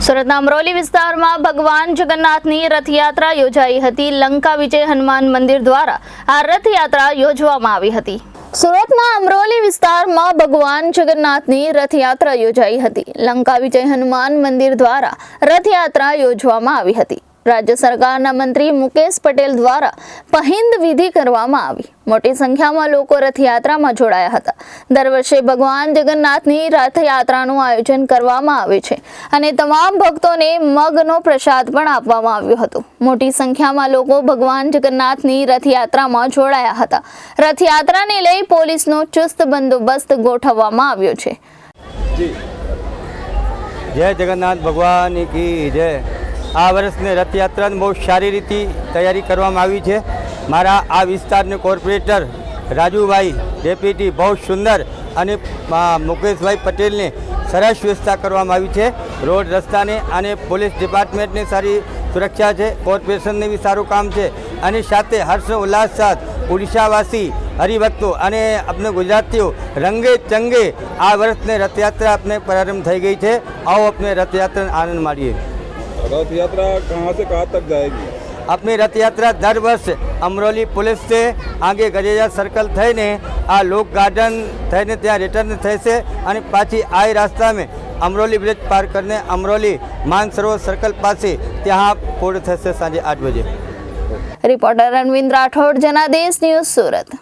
સુરતના અમરોલી વિસ્તારમાં ભગવાન જગન્નાથની રથયાત્રા યોજાઈ હતી। લંકા વિજય હનુમાન મંદિર દ્વારા આ રથયાત્રા યોજવામાં આવી હતી। સુરતના અમરોલી વિસ્તારમાં ભગવાન જગન્નાથની રથયાત્રા યોજાઈ હતી। લંકા વિજય હનુમાન મંદિર દ્વારા રથયાત્રા યોજવામાં આવી હતી। राज्य सरकारना मंत्री मुकेश पटेल द्वारा पहिंद विधि करवामां आवी। मोटी संख्यामां लोको रथयात्रा में जोड़ाया हता। दर वर्षे भगवान जगन्नाथनी रथयात्रानुं आयोजन करवामां आवे छे अने तमाम भक्तोने मगनो प्रसाद पण आपवामां आव्यो हतो। मोटी संख्यामां लोको भगवान जगन्नाथनी रथयात्रामां जोड़ाया हता। रथयात्राने लई पोलीसनो चुस्त बंदोबस्त गोठववामां आव्यो छे। जय जगन्नाथ भगवान की जय। आ वर्षने रथयात्रानी बहुत सारी रीति तैयारी करवामां आवी छे। मारा आ विस्तारने कोर्पोरेटर राजूभाई डेप्यूटी बहुत सुंदर अने मुकेशभाई पटेल ने सरस व्यवस्था करवामां आवी छे। रोड रस्ता ने अने पोलीस डिपार्टमेंट ने सारी सुरक्षा है। कोर्पोरेशन ने भी सारू काम है अने साथे हर्ष उल्लास साथ ओडिशावासी हरिभक्तों अने अपने गुजरातीओ रंगे चंगे आ वर्षने रथयात्रा अपने प्रारंभ थई गई है। आओ अपने रथयात्रा आनंद माणीए। रथ यात्रा कहाँ से कहाँ तक जाएगी? अपनी रथ यात्रा दर वर्ष अमरोली पुलिस से आगे गजेजा सर्कल थईने आ लोक गार्डन थईने त्यां रिटर्न थशे अने पाछी आ रास्ता में अमरोली ब्रिज पार करने अमरोली मानसरोवर सर्कल पासे त्यां पूर्ण थशे सांजे 8 बजे। रिपोर्टर अरविंद राठौड़, जनादेश न्यूज, सूरत।